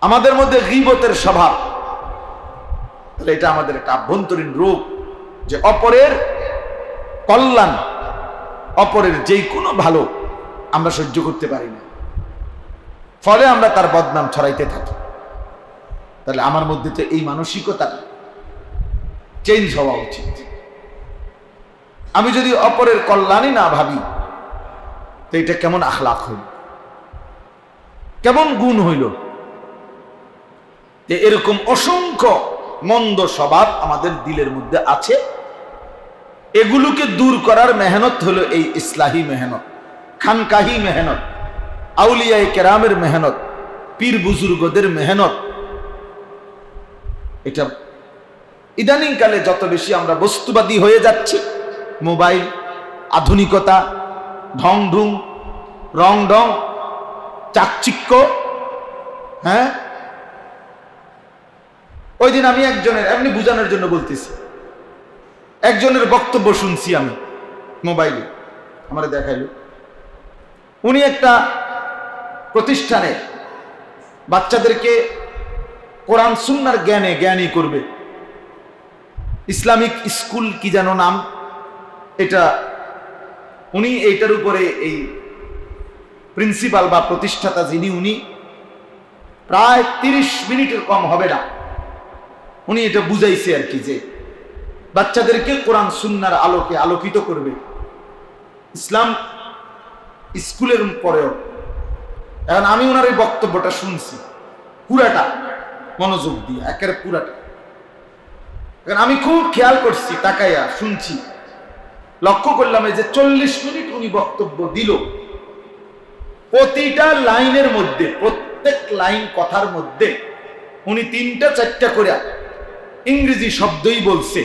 আমাদের মধ্যে গীবতের স্বভাব, তাহলে এটা আমাদের একটা আভ্যন্তরীণ রোগ, যে অপরের কল্যাণ, অপরের যেই কোনো ভালো আমরা সহ্য করতে পারি না, ফলে আমরা তার বদনাম ছড়াইতে থাকি। তাহলে আমার মধ্যে তো এই মানসিকতাটা চেঞ্জ হওয়া উচিত। আমি যদি অপরের কল্যাণই না ভাবি, তো এটা কেমন আখলাক হইল, কেমন গুণ হইল? যে এরকম অসংখ্য মন্দ স্বভাব আমাদের দিলের মধ্যে আছে, এগুলোকে দূর করার মেহনত হলো এই ইসলাহি মেহনত, খানকাহি মেহনত, আউলিয়ায়ে কেরামের মেহনত, পীর বুজুর্গদের মেহনত। এটা ইদানিং কালে যত বেশি আমরা বস্তুবাদী হয়ে যাচ্ছি, মোবাইল, আধুনিকতা, ঢং ঢুং, রং ঢং, চাকচিক্য, হ্যাঁ। ওই দিন আমি একজনের, এমনি বুঝানোর জন্য বলতেছি, একজনের বক্তব্য শুনছি আমি মোবাইলে, আমার দেখাইলো। উনি একটা প্রতিষ্ঠানে বাচ্চাদেরকে কোরআন সুন্নাহর জ্ঞানী করবে, ইসলামিক স্কুল কি যেন নাম, এটা উনি এইটার উপরে এই প্রিন্সিপাল বা প্রতিষ্ঠাতা যিনি, উনি প্রায় 30 মিনিটের কম হবে না, উনি এটা বুঝাইছে আর কি, যে বাচ্চাদেরকে কোরআন সুন্নাহর আলোকে আলোকিত করবে ইসলাম স্কুলের পরেও। এখন আমি ওনার এই বক্তব্যটা শুনছি পুরাটা মনোযোগ দিয়ে, একের পুরাটা। এখন আমি খুব খেয়াল করছি, তাকাইয়া শুনছি, লক্ষ্য করলাম এই যে 40 মিনিট উনি বক্তব্য দিল, প্রতিটা লাইনের মধ্যে, প্রত্যেক লাইন কথার মধ্যে উনি 3টা-4টা করে ইংরেজি শব্দই বলছে,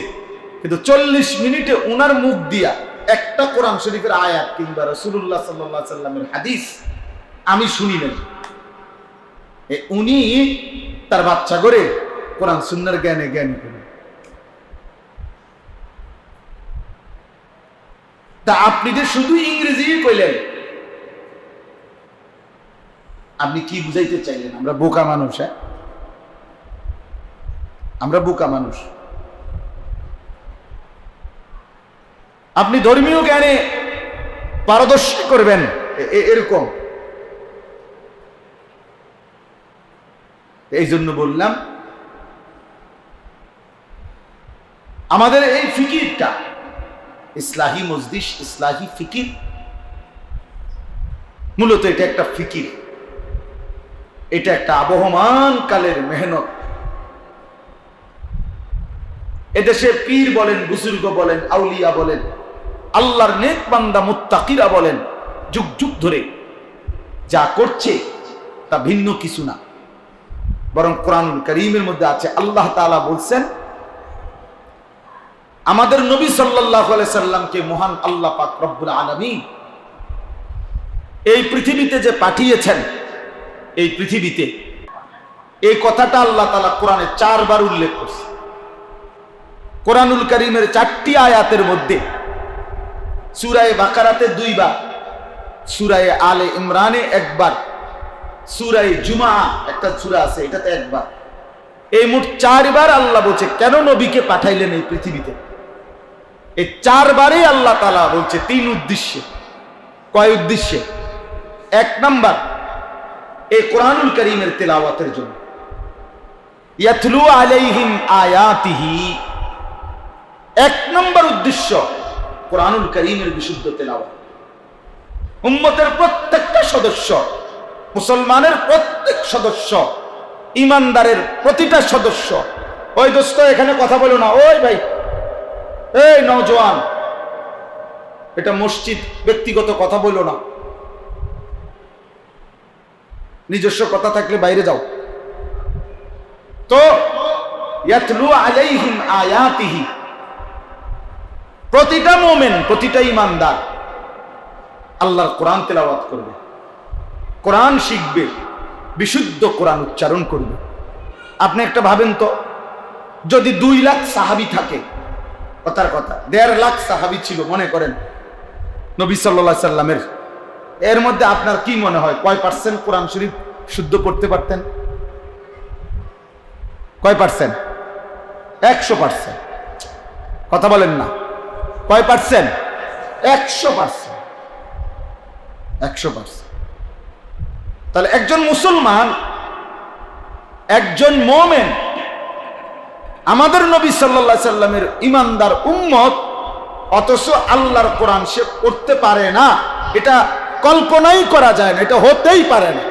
কিন্তু 40 মিনিটে উনার মুখ দিয়া একটা কোরআন শরীফের আয়াত কিংবা রাসূলুল্লাহ সাল্লাল্লাহু আলাইহি সাল্লামের হাদিস আমি শুনি নাই। উনি তার বাচ্চা করে কোরআন সুন্নাহর জ্ঞানী করে। তা আপনি যে শুধু ইংরেজি কইলেন, আপনি কি বুঝাইতে চাইলেন? আমরা বোকা মানুষ, হ্যাঁ, আমরা বোকা মানুষ। আপনি ধর্মীয় জ্ঞানে পারদর্শী করবেন এরকম। এই জন্য বললাম আমাদের এই ফিকিরটা, ইসলাহি মজলিস, ইসলাহি ফিকির, মূলত এটা একটা ফিকির, এটা একটা আবহমান কালের মেহনত। এদেশে পীর বলেন, বুজুর্গ বলেন, আউলিয়া বলেন, আল্লাহর নেক বান্দা মুত্তাকিরা বলেন, যুগ যুগ ধরে যা করছে তা ভিন্ন কিছু না, বরং কোরআনুল কারীমের মধ্যে আছে। আল্লাহ তাআলা বলছেন, আমাদের নবী সাল্লাল্লাহু আলাইহি সাল্লামকে মহান আল্লাহ পাক রব্বুল আলামিন এই পৃথিবীতে যে পাঠিয়েছেন, এই পৃথিবীতে, এই কথাটা আল্লাহ তাআলা কোরআনে 4 বার উল্লেখ করছে। কোরআনুল কারীমের 4টি আয়াতের মধ্যে সূরা বাকারাতে 2 বার, সূরা আলে ইমরানে 1 বার, সূরা জুমআ একটা সূরা আছে এটাতে 1 বার, এই মোট 4 বার আল্লাহ বলছে কেন নবীকে পাঠাইলেন এই পৃথিবীতে। এই 4 বারে আল্লাহ তাআলা বলছে 3 উদ্দেশ্যে। কয় উদ্দেশ্যে? 1 নাম্বার, এই কোরআনুল কারীমের তেলাওয়াতের জন্য, ইয়াতলু আলাইহিম আয়াতিহি। 1 নম্বর উদ্দেশ্য কোরআনুল কারীমের বিশুদ্ধ তেলাওয়াত। উম্মতের প্রত্যেকটা সদস্য, মুসলমানের প্রত্যেক সদস্য, ইমানদারের প্রতিটা সদস্য, ওই দোস্ত এখানে কথা বলো না, ওই ভাই, এই নওজোয়ান, এটা মসজিদ, ব্যক্তিগত কথা বলো না, নিজস্ব কথা থাকলে বাইরে যাও। তো ইয়াতলু আলাইহিম আয়াতিহি, প্রতিটা মুমিন, প্রতিটা ইমানদার আল্লাহর কোরআন তেলাওয়াত করবে, কোরআন শিখবে, বিশুদ্ধ কোরআন উচ্চারণ করবে। আপনি একটা ভাবেন তো, যদি 2 লাখ সাহাবী থাকে, কথার কথা 1.5 লাখ সাহাবী ছিল মনে করেন নবী সাল্লাল্লাহু আলাইহি সাল্লামের, এর মধ্যে আপনার কি মনে হয় কয় % কোরআন শরীফ শুদ্ধ পড়তে পারতেন? কয় পার্সেন্ট? 100%। কথা বলেন না, কয় পার্সেন্ট? 100%। 100%। তাহলে একজন মুসলমান, একজন মুমিন, আমাদের নবী সাল্লাল্লাহু আলাইহি সাল্লামের ঈমানদার উম্মত, অথচ আল্লাহর কোরআন সে পড়তে পারে না, এটা কল্পনাই করা যায় না, এটা হতেই পারে না,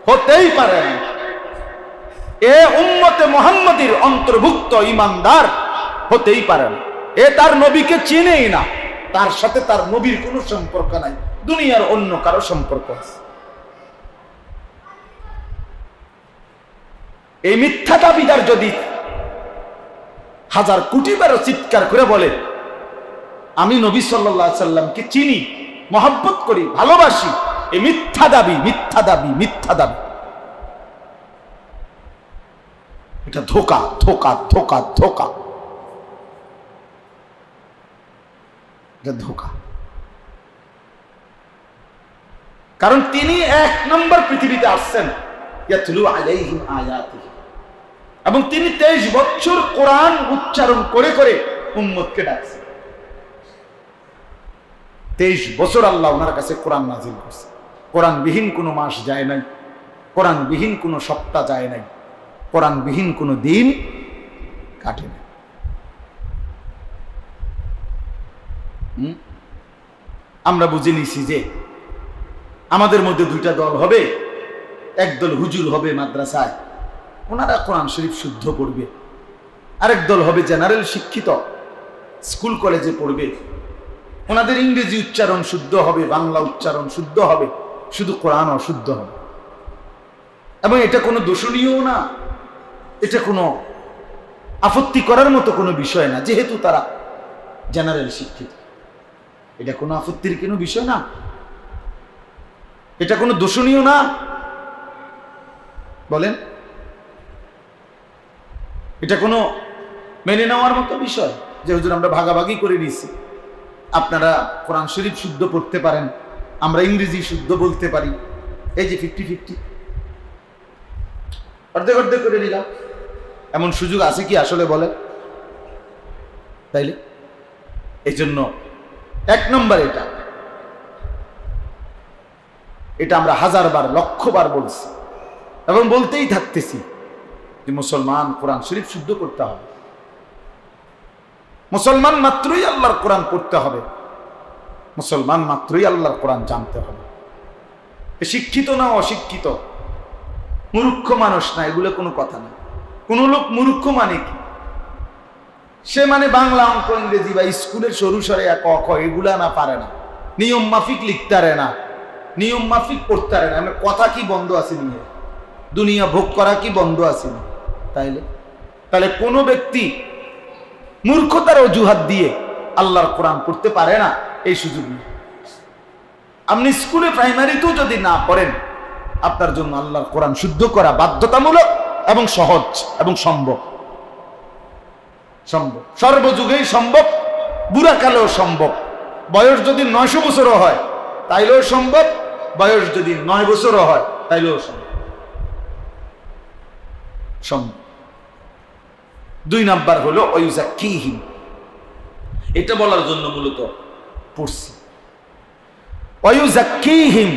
হতেই পারে না। এ উম্মতে মুহাম্মাদীর অন্তর্ভুক্ত ঈমানদার হতেই পারে না। এ তার নবীকে চিনেই না, তার সাথে তার নবীর কোনো সম্পর্ক নাই, দুনিয়ার অন্য কারো সম্পর্ক আছে। এই মিথ্যা দাবিদার যদি 1000 কোটি বার চিৎকার করে বলে আমি নবী সাল্লাল্লাহু আলাইহি সাল্লামকে চিনি, মহব্বত করি, ভালোবাসি, এই মিথ্যা দাবি, মিথ্যা দাবি, মিথ্যা দাবি, এটা ধোঁকা, ধোঁকা, ধোঁকা, ধোঁকা, এটা ধোঁকা। কারণ তিনি 1 নম্বর পৃথিবীতে আসছেন ইয়াতলু আলাইহিম আয়াতিহি, এবং তিনি 23 বছর কোরআন উচ্চারণ করে করে উম্মতকে ডাকছেন। 23 বছর আল্লাহ ওনার কাছে কোরআন নাজিল করছে। কোরআনবিহীন কোনো মাস যায় নাই, কোরআনবিহীন কোনো সপ্তাহ যায় নাই, কোরআনবিহীন কোনো দিন কাটে না। আমরা বুঝে নিছি যে আমাদের মধ্যে 2টা দল হবে। একদল হুজুর হবে মাদ্রাসায়, ওনারা কোরআন শরীফ শুদ্ধ পড়বে। আরেক দল হবে জেনারেল শিক্ষিত, স্কুল কলেজে পড়বে, ওনাদের ইংরেজি উচ্চারণ শুদ্ধ হবে, বাংলা উচ্চারণ শুদ্ধ হবে, শুধু কোরআন অশুদ্ধ হবে। এবং এটা কোনো দোষণীয় না, এটা কোনো আপত্তি করার মতো কোনো বিষয় না, যেহেতু তারা জেনারেল শিক্ষিত। এটা কোনো আপত্তির কোনো বিষয় না, এটা কোনো দোষণীয় না। বলেন, এটা কোনো মেনে নেওয়ার মতো বিষয় যে হুজুর আমরা ভাগাভাগি করে নিয়েছি, আপনারা কোরআন শরীফ শুদ্ধ পড়তে পারেন, আমরা ইংরেজি শুদ্ধ বলতে পারি, এই যে 50-50 অর্ধেক অর্ধেক করে নিলাম, এমন সুযোগ আছে কি আসলে? বলে তাইলে এই জন্য 1 নম্বর এটা আমরা 1000 বার, 1,00,000 বার বলছি এবং বলতেই থাকতেছি যে মুসলমান কোরআন শরীফ শুদ্ধ করতে হবে। মুসলমান মাত্রই আল্লাহর কোরআন পড়তে হবে, মুসলমান মাত্রই আল্লাহর কোরআন জানতে হবে। শিক্ষিত না অশিক্ষিত, মূর্খ মানুষ না, এগুলো কোনো কথা না। কোন লোক মূর্খ মানে কি? সে মানে বাংলা, অঙ্ক, ইংরেজি বা স্কুলের সরু সরে ক খ এগুলা না পারে না, নিয়ম মাফিক লিখতে পারে না, নিয়ম মাফিক পড়তে পারে না। মানে কথা কি বন্ধ আছে নিয়ে, দুনিয়া ভোগ করা কি বন্ধ আছে না? তাহলে কোন ব্যক্তি মূর্খতার অজুহাত দিয়ে আল্লাহর কোরআন পড়তে পারে না, এই সুযোগ নেই। আপনি স্কুলে প্রাইমারিতেও যদি না পড়েন, আপনার জন্য আল্লাহর কোরআন শুদ্ধ করা বাধ্যতামূলক এবং সহজ এবং সম্ভব। সর্বযুগেই সম্ভব, বুড়াকালেও সম্ভব। বয়স যদি 900 বছরও হয় তাইলেও সম্ভব, বয়স যদি 9 বছরও হয় তাইলেও সম্ভব। 2 নাম্বার হলো ওয়ায়ুযাক্কিহিম, এটা বলার জন্য মূলত পড়ছি। ওয়ায়ুযাক্কিহিম,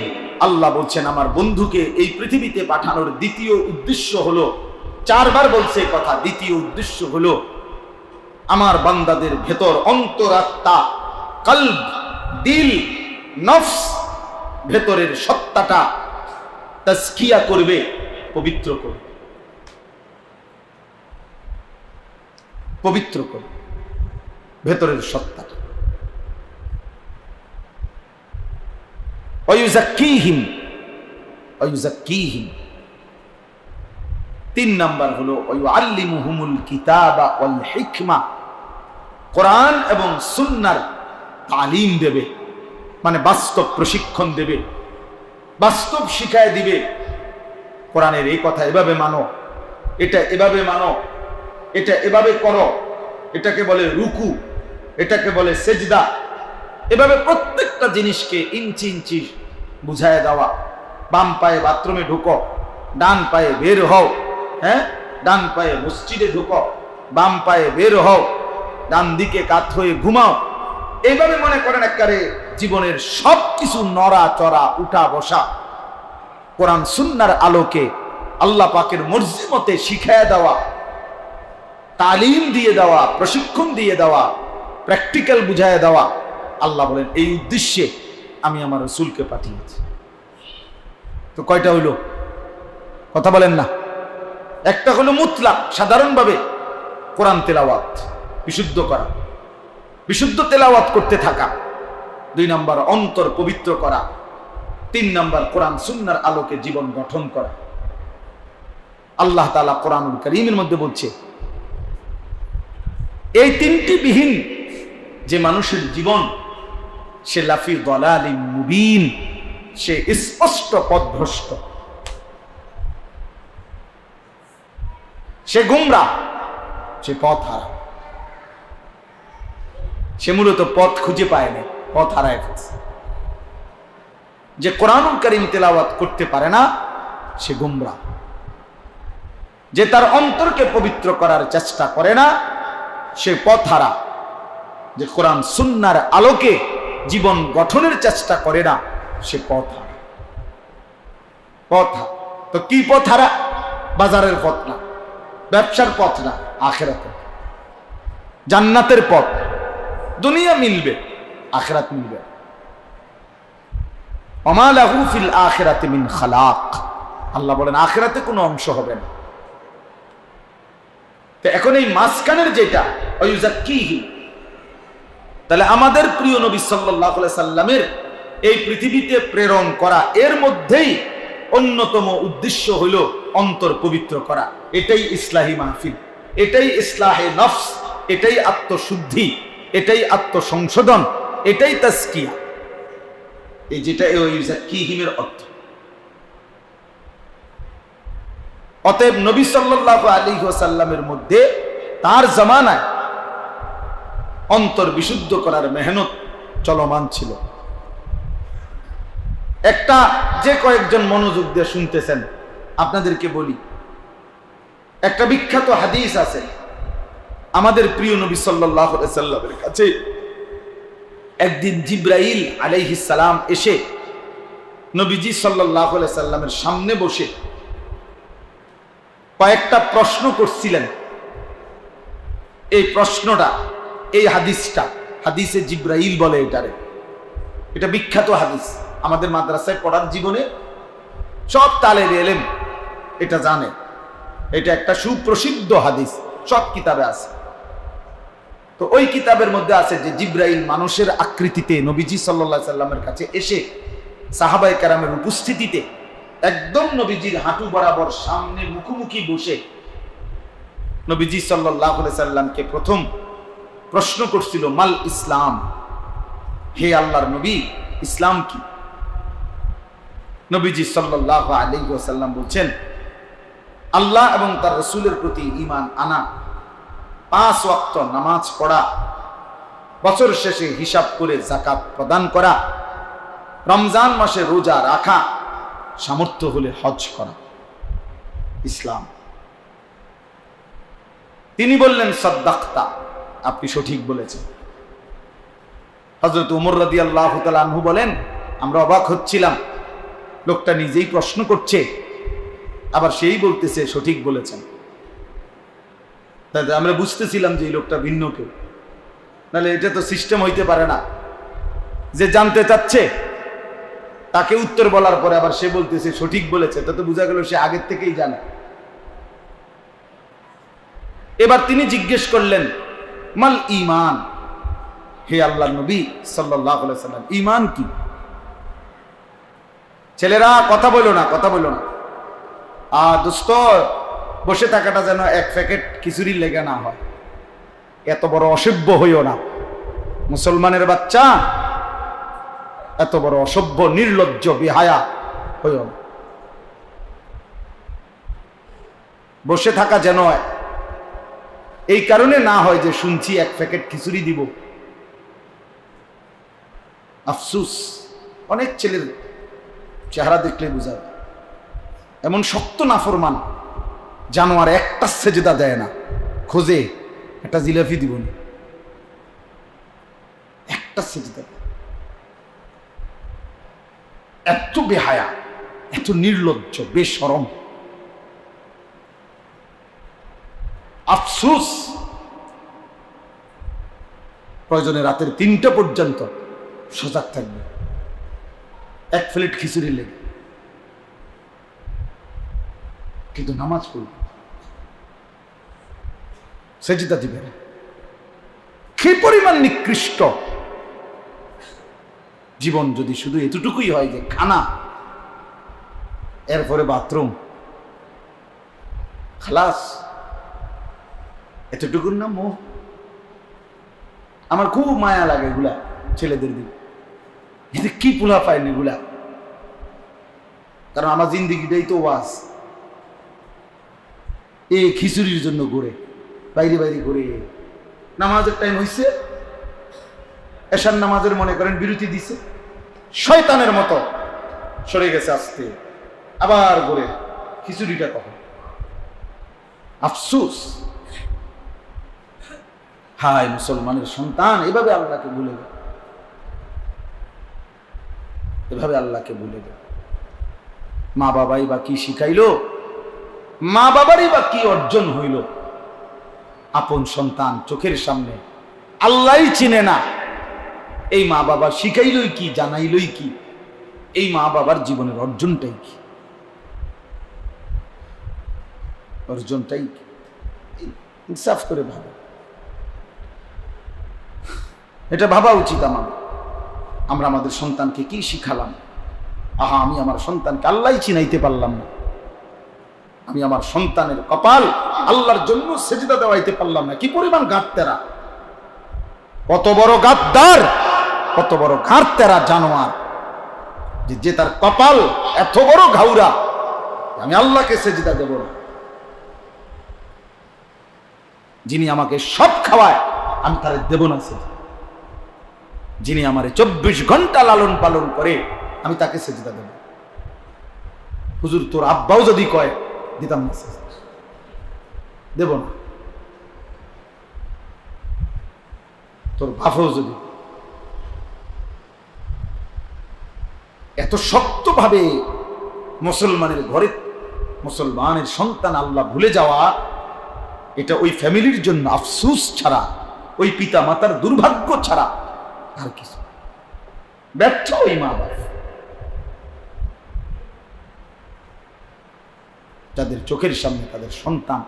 আল্লাহ বলছেন আমার বন্ধুকে এই পৃথিবীতে পাঠানোর দ্বিতীয় উদ্দেশ্য হলো, 4 বার বলছে কথা, দ্বিতীয় উদ্দেশ্য হলো আমার বান্দাদের ভেতর অন্তরাত্মা, কলব, দিল, নফস, ভেতরের সত্তাটা তাজকিয়া করবে, পবিত্র করবে, পবিত্র করবে ভেতরের সত্তাটা। ওয়ায়ুযাক্কিহিম, ওয়ায়ুযাক্কিহিম। 3 নাম্বার হলো ওয়ায়ুআল্লিমুহুমুল কিতাবা ওয়াল হিকমা, কোরআন এবং সুন্নাহর তালিম দেবে, মানে বাস্তব প্রশিক্ষণ দেবে, বাস্তব শিখায় দিবে। কোরআনের এই কথা এভাবে মানো, এটা এভাবে মানো, এটা এভাবে করো, এটাকে বলে রুকু, এটাকে বলে সেজদা, এভাবে প্রত্যেকটা জিনিসকে ইঞ্চি ইঞ্চি বুঝায় দেওয়া। বাম পায়ে বাথরুমে ঢুকো, ডান পায়ে বের হও, হ্যাঁ, ডান পায়ে মসজিদে ঢুকো, বাম পায়ে বের হও, ডান দিকে কাত হয়ে ঘুমাও। এইভাবে মনে করেন একবারে জীবনের সবকিছু নড়া চড়া উঠা বসা কোরআন সুন্নাহর আলোকে আল্লাহ পাকের মর্জি মতে শিখায় দেওয়া, তালিম দিয়ে দেওয়া, প্রশিক্ষণ দিয়ে দেওয়া, প্র্যাকটিক্যাল বুঝায় দেওয়া। আল্লাহ বলেন এই উদ্দেশ্যে আমি আমার রাসূলকে পাঠিয়েছি। তো কয়টা হইল? কথা বলেন না। একটা হলো মুতলাক, সাধারণভাবে কোরআন তেলাওয়াত, বিশুদ্ধ করা, বিশুদ্ধ তেলাওয়াত করতে থাকা। 2 নম্বর অন্তর পবিত্র করা। 3 নম্বর কোরআন সুন্নাহর আলোকে জীবন গঠন করা। আল্লাহ তাআলা কোরআনুল কারীমের মধ্যে বলছে এই 3টি বিহীন যে মানুষের জীবন, সে লাফি দালালিম মুবিন, সে স্পষ্ট পথভ্রষ্ট, সে গুমরাহ, সে পথ হারা। সে মূলত পথ খুঁজে পায় না, পথ হারায় ফেলছে। যে কোরআনুল কারীম তেলাওয়াত করতে পারে না সে গুমরাহ। যে তার অন্তরকে পবিত্র করার চেষ্টা করে না সে পথ হারা। যে কোরআন সুন্নাহর আলোকে জীবন গঠনের চেষ্টা করে না সে পথ হারা। পথ হারা তো কি পথ হারা? বাজারের পথ না, ব্যবসার পথ না, আখিরাতের, জান্নাতের পথ। দুনিয়া মিলবে, আখিরাত মিলবে। ওমা লাহু ফিল আখিরাতি মিন খালাক। আল্লাহ বলেন আখিরাতে কোনো অংশ হবে না। তো এখন এই মাঝখানের যেটা ওয়ায়ুযাক্কিহি, তাহলে আমাদের প্রিয় নবী সাল্লাল্লাহু আলাইহি সাল্লামের এই পৃথিবীতে প্রেরণ করা, এর মধ্যেই অন্যতম উদ্দেশ্য হইল অন্তর পবিত্র করা। এটাই ইসলাহি মাহফিল, এটাই ইসলাহে নফস, এটাই আত্মশুদ্ধি, এটাই আত্মসংশোধন, এটাই তাজকিয়া। এই যেটা ওয়ায়ুযাক্কিহিমের অর্থ। অতএব নবী সাল্লাল্লাহু আলাইহি ওয়াসাল্লামের মধ্যে তার জামানায় অন্তর বিশুদ্ধ করার মেহনত চলমান ছিল। একটা যে কয়েকজন মনোযোগ দিয়ে শুনতেছেন আপনাদেরকে বলি, একটা বিখ্যাত হাদিস আছে আমাদের প্রিয় নবী সাল্লাল্লাহু আলাইহি সাল্লামের কাছে একদিন জিবরাইল আলাইহিস সালাম এসে নবীজি সাল্লাল্লাহু আলাইহি সাল্লামের সামনে বসে কয়েকটা প্রশ্ন করছিলেন। এই প্রশ্নটা, এই হাদিসটা, হাদিসে জিবরাইল বলে এটারে, এটা বিখ্যাত হাদিস। আমাদের মাদ্রাসায় পড়ার জীবনে সব তালেবে ইলম এটা জানে। এটা একটা সুপ্রসিদ্ধ হাদিস, সব কিতাবে আছে। তো ওই কিতাবের মধ্যে আছে যে জিবরাইল মানুষের আকৃতিতে নবীজি সাল্লাল্লাহু আলাইহি সাল্লামের কাছে এসে সাহাবায়ে কেরামের উপস্থিতিতে একদম নবীজির হাঁটু বরাবর সামনে মুখোমুখি বসে নবীজি সাল্লাল্লাহু আলাইহি সাল্লামকে প্রথম প্রশ্ন করছিল, মাল ইসলাম, হে আল্লাহর নবী ইসলাম কি? নবীজি সাল্লাল্লাহু আলাইহি ওয়াসাল্লাম বলছেন, আল্লাহ এবং তার রাসূলের প্রতি ঈমান আনা, 5 ওয়াক্ত নামাজ পড়া, বছর শেষে হিসাব করে যাকাত প্রদান করা, রমজান মাসে রোজা রাখা, সামর্থ্য হলে হজ করা ইসলাম। তিনি বললেন সাদ্দাক্তা, আপনি সঠিক বলেছেন। হযরত ওমর রাদিয়াল্লাহু তাআলা আনহু বলেন, আমরা অবাক হচ্ছিলাম, লোকটা নিজেই প্রশ্ন করছে আবার সেই বলতেছে সঠিক বলেছেন। তাই আমরা বুঝতেছিলাম যে এই লোকটা ভিন্ন কেউ, নাহলে এটা তো সিস্টেম হইতে পারে না যে জানতে চাচ্ছে তাকে উত্তর বলার পরে আবার সে বলতেছে সঠিক বলেছে, তা তো বোঝা গেল সে আগের থেকেই জানে। এবার তিনি জিজ্ঞেস করলেন, মাল ঈমান, হে আল্লাহর নবী সাল্লাল্লাহু আলাইহি ওয়াসাল্লাম ঈমান কি? ছেলেরা কথা বলো না, কথা বলো না। দোস্ত, বসে থাকাটা যেন এক প্যাকেট খিচুড়ির লেগে না হয়। এত বড় অসভ্য হইও না মুসলমানের বাচ্চা, এত বড় অসভ্য নির্লজ্জ বেহায়া হইও না। বসে থাকা যেন এই কারণে না হয় যে শুনছি এক প্যাকেট খিচুড়ি দিব। আফসুস, অনেক ছেলের চেহারা দেখলে বোঝা যায় এমন শক্ত নাফরমান জানোয়ার একটা সেজদা দেয় না, খোঁজে একটা জিলাপি দিব না, একটা সেজদা। এত বেহায়া, এত নির্লজ্জ, বেশরম। আফসোস, প্রয়োজনে রাতের 3টা পর্যন্ত সজাগ থাকবে এক প্লেট খিচুড়ি লেগে, কিন্তু নামাজ পড়বে, সেজদা দিবে না। কি পরিমাণ নিকৃষ্ট জীবন যদি শুধু এতটুকুই হয় যে খানা, এরপরে বাথরুম, খালাস, এতটুকুর না মোহ। আমার খুব মায়া লাগে এগুলা ছেলেদের দিকে, এতে কি পোলা পায়নি এগুলা। কারণ আমার জিন্দিগিটাই তো ওয়াজ। এই খিচুড়ির জন্য ঘুরে বাইরে বাইরে ঘুরে, নামাজের টাইম হয়েছে, এশার নামাজের মনে করেন বিরতি দিছে, শয়তানের মতো সরে গেছে আস্তে, আবার ঘুরে খিচুড়িটা কখন। আফসোস, হায় মুসলমানের সন্তান এভাবে আল্লাহকে ভুলে গেল, এভাবে আল্লাহকে ভুলে গেল। মা বাবাই বা কি শিখাইলো, মা বাবারই বা কি অর্জন হইল। আপন সন্তান চোখের সামনে, আল্লাহই চিনে না, এই মা বাবা শিখাইলই কি, জানাইলই কি, এই মা বাবার জীবনের অর্জনটাই কি, অর্জনটাই কি? ইনসাফ করে ভাবা, এটা ভাবা উচিত আমাদের। আমরা আমাদের সন্তানকে কি শিখালাম? আহা, আমি আমার সন্তানকে আল্লাহই চিনাইতে পারলাম না, আমি আমার সন্তানের কপাল আল্লাহর জন্য সেজদা দেওয়াইতে পারলাম না। কি পরিমাণ গাঁটতেরা, কত বড় গাদ্দার, কত বড় গাঁটতেরা জানোয়ার, যে তার কপাল এত বড় ঘাউরা, আমি আল্লাহকে সেজদা দেব না। যিনি আমাকে সব খাওয়ায় আমি তারে দেব না সেজদা। যিনি আমারে 24 ঘন্টা লালন পালন করে আমি তাকে সেজদা দেব। হুজুর তোর আব্বাও যদি কয় দিতাম না, দেব না। তোর বাপও যদি, এত শক্তভাবে মুসলমানের ঘরে মুসলমানের সন্তান আল্লাহ ভুলে যাওয়া, এটা ওই ফ্যামিলির জন্য আফসোস ছাড়া, ওই পিতা মাতার দুর্ভাগ্য ছাড়া আর কিছু। ব্যর্থ ওই মা বাবা, যাদের চোখের সামনে তাদের সন্তান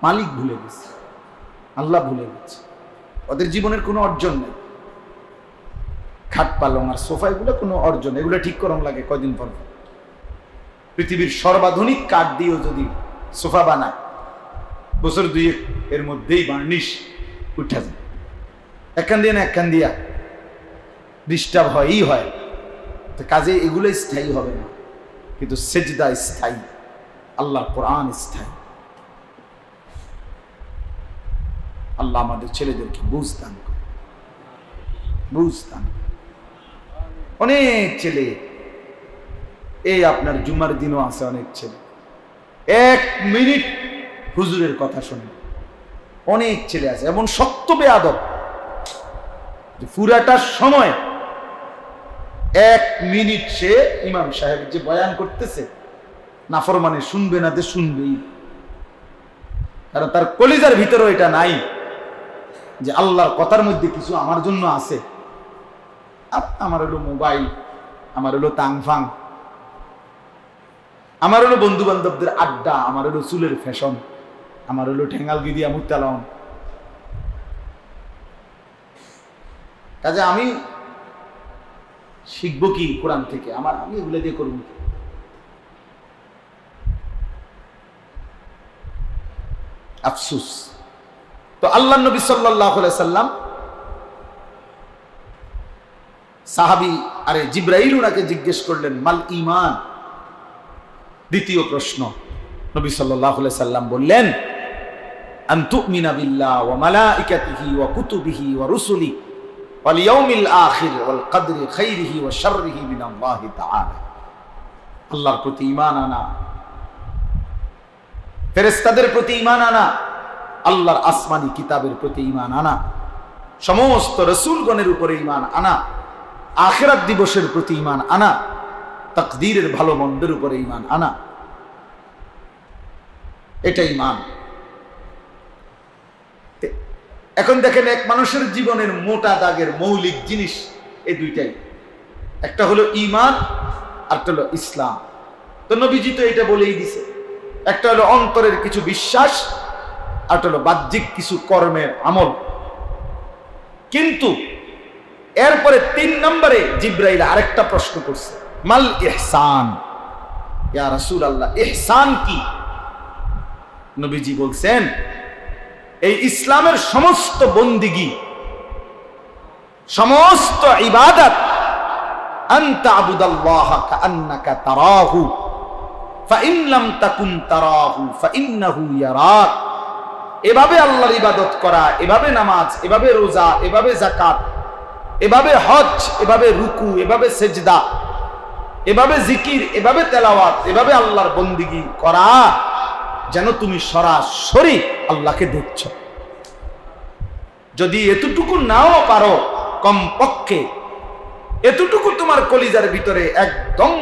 মালিক ভুলে গেছে, আল্লাহ ভুলে গেছে, ওদের জীবনের কোনো অর্জন নেই। খাট পালং আর সোফা এগুলো কোনো অর্জন, এগুলো ঠিক করম লাগে কয়দিন পর। পৃথিবীর সর্বাধুনিক কাঠ দিয়েও যদি সোফা বানায়, বছর 2 এর মধ্যেই বার্নিশ উঠা যায়, একখান দিয়ে না একখান দিয়া ডিস্টার্ব হয়ই হয়। তো কাজে এগুলো স্থায়ী হবে না, কিন্তু সেজদা স্থায়ী, আল্লাহ কোরআন স্থায়ী। আল্লাহ আমাদের ছেলেদেরকে বুঝতাম, বুঝতাম। অনেক ছেলে, এই আপনার জুমার দিনও আছে অনেক ছেলে 1 মিনিট হুজুরের কথা শুনে, অনেক ছেলে আছে এমন শক্ত বেয়াদব যে পুরাটা সময় 1 মিনিট সে ইমাম সাহেব যে বয়ান করতেছে নাফরমানে শুনবে না, তো শুনবেই, কারণ তার কলিজার ভিতরে এটা নাই যে আল্লাহর কথার মধ্যে কিছু আমার জন্য আছে। আমার হলো মোবাইল, আমার হলো তাংফাং, আমার হলো বন্ধু বান্ধবদের আড্ডা, আমার হলো চুলের ফ্যাশন, আমার হলো ঠেঙ্গাল গিদিয়া মুতালন। কাজে আমি শিখবো কি কোরআন থেকে? আমি এগুলো দিয়ে করবো কি? আফসুস। তো আল্লাহ নবী সাল্লাল্লাহু আলাইহি সাল্লাম সাহাবী জিবরাইল ওনাকে জিজ্ঞেস করলেন, মাল ঈমান? দ্বিতীয় প্রশ্ন নবী সাল্লাল্লাহু আলাইহি সাল্লাম বললেন, আন তুমিনা বিল্লাহ ওয়া মালাইকাতিহি ওয়া কুতুবিহি ওয়া রুসুলিহি ওয়াল ইয়াউমিল আখির ওয়াল কদরি খাইরিহি ওয়া শাররিহি মিনাল্লাহি তাআলা। আল্লাহর প্রতি ঈমান আনা, ফেরেশতাদের প্রতি ঈমান আনা, আল্লাহর আসমানি কিতাবের প্রতি ঈমান আনা, সমস্ত রাসূলগণের উপরে ঈমান আনা, আখিরাত দিবসের প্রতি ঈমান আনা, তাকদীরের ভালো মন্দের উপরে ঈমান আনা, এটা ঈমান। এখন দেখেন, এক মানুষের জীবনের মোটা দাগের মৌলিক জিনিস এই দুইটাই, একটা হলো ঈমান আর একটা হলো ইসলাম। তো নবীজি তো এটা বলেই দিছে, একটা হলো অন্তরের কিছু বিশ্বাস আর একটা হলো বাহ্যিক কিছু কর্মের আমল। কিন্তু এরপরে 3 নম্বরে জিবরাইল আরেকটা প্রশ্ন করছে, মাল ইহসান, ইয়া রাসূলুল্লাহ ইহসান কি? নবীজি বলছেন, এই ইসলামের সমস্ত বন্দিগি, সমস্ত ইবাদত, আনতা আবুদাল্লাহা কাআন্নাকা তারাহু ফাইন লাম তাকুন তারাহু ফাইন্নাহু ইয়ারাক। এভাবে আল্লাহর ইবাদত করা, এভাবে নামাজ, এভাবে রোজা, এভাবে যাকাত, এভাবে হজ, এভাবে রুকু, এভাবে সেজদা, এভাবে জিকির, এভাবে তেলাওয়াত, এভাবে আল্লাহর বন্দিগি করা যেন তুমি সরাসরি আল্লাহকে দেখছো। যদি এতটুকু নাও পারো, কমপক্ষে এতটুকু তোমার কলিজার ভিতরে একদম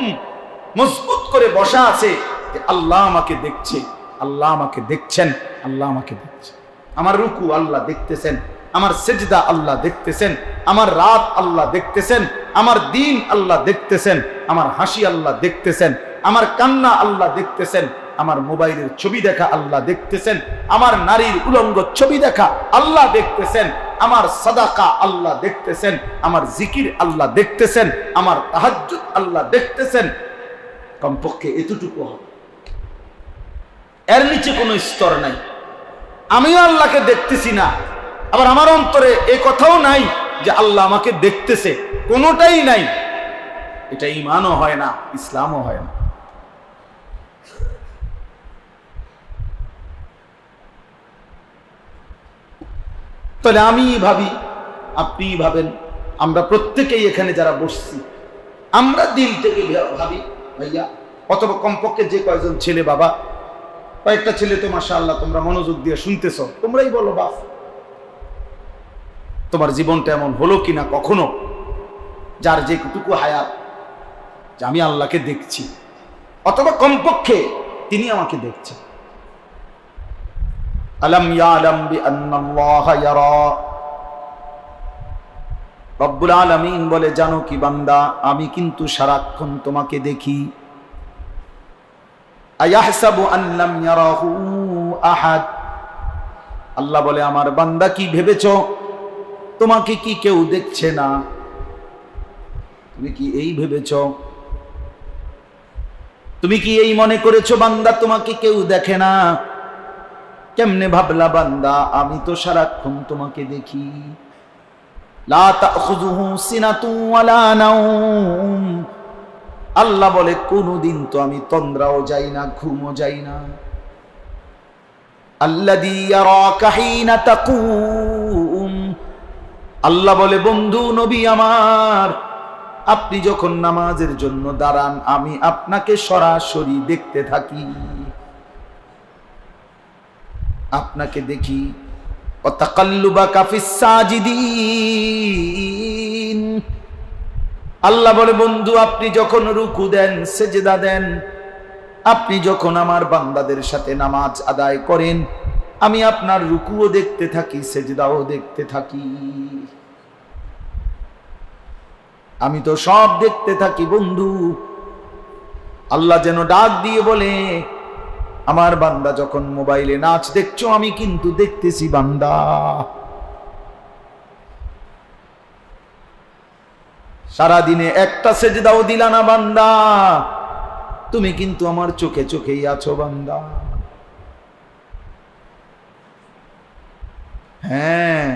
মজবুত করে বসা আছে যে আল্লাহ আমাকে দেখছে, আল্লাহ আমাকে দেখছেন, আল্লাহ আমাকে দেখছেন। আমার রুকু আল্লাহ দেখতেছেন, আমার সেজদা আল্লাহ দেখতেছেন, আমার রাত আল্লাহ দেখতেছেন, আমার দিন আল্লাহ দেখতেছেন, আমার হাসি আল্লাহ দেখতেছেন, আমার কান্না আল্লাহ দেখতেছেন, আমার মোবাইলের ছবি দেখা আল্লাহ দেখতেছেন, আমার নারীর উলঙ্গ ছবি দেখা আল্লাহ দেখতেছেন, আমার সাদাকা আল্লাহ দেখতেছেন, আমার জিকির আল্লাহ দেখতেছেন, আমার তাহাজ্জুদ আল্লাহ দেখতেছেন। কমপক্ষে এতটুকু হবে, এর নিচে কোনো স্তর নাই। আমিও আল্লাহকে দেখতেছি না, আবার আমার অন্তরে এই কথাও নাই যে আল্লাহ আমাকে দেখতেছে, কোনোটাই নাই। এটা ঈমানও হয় না, ইসলামও হয় না। তাহলে আমি ভাবি, আপনি ভাবেন, আমরা প্রত্যেকেই এখানে যারা বসছি, আমরা দিল থেকে ভাবি ভাইয়া, অথবা কমপক্ষে যে কয়েকজন ছেলে, বাবা কয়েকটা ছেলে তো মাশাআল্লাহ তোমরা মনোযোগ দিয়ে শুনতেছ, তোমরাই বলো বাপ, তোমার জীবনটা এমন হলো কিনা কখনো যার যেটুকু হায়াত, যে আমি আল্লাহকে দেখছি, অথবা কমপক্ষে তিনি আমাকে দেখছেন। আলাম ইয়ালাম বিআন্নাল্লাহা ইয়ারা, রব্বুল আলামিন বলে, জানো কি বান্দা, আমি কিন্তু সারাক্ষণ তোমাকে দেখি। আয়াহসাবু আন লাম ইয়ারাহু আহাদ, আল্লাহ বলে, আমার বান্দা কি ভেবেছো তোমাকে কি কেউ দেখছে না? তুমি কি এই ভেবেছো? তুমি কি এই মনে করেছো বান্দা তোমাকে কেউ দেখে না? কেমনে ভাবলা বান্দা, আমি তো সারাক্ষণ তোমাকে দেখি। লা তাখুযুহু সিনাতুন ওয়ালা নাওম, আল্লাহ বলে কোনদিন তো আমি তন্দ্রাও যাই না, ঘুমও যাই না। আল্লাযী ইয়ারাকা হিনা তাকুম, আল্লাহ বলে বন্ধু নবী আমার, আপনি যখন নামাজের জন্য দাঁড়ান আমি আপনাকে সরাসরি দেখতে থাকি, আপনাকে দেখি। ওয়া তাকাল্লুবাকা ফিস সাজিদিন, আল্লাহ বলে বন্ধু আপনি যখন রুকু দেন, সেজদা দেন, আপনি যখন আমার বান্দাদের সাথে নামাজ আদায় করেন, আমি আপনার রুকুও দেখতে থাকি, সেজদাও দেখতে থাকি। আমি তো সব দেখতে থাকি বন্ধু। আল্লাহ যেন ডাক দিয়ে বলে, আমার বান্দা যখন মোবাইলে নাচ দেখছো আমি কিন্তু দেখতেছি বান্দা। সারাদিনে একটা সেজদাও দিলা না বান্দা, তুমি কিন্তু আমার চোখে চোখেই আছো বান্দা। হ্যাঁ,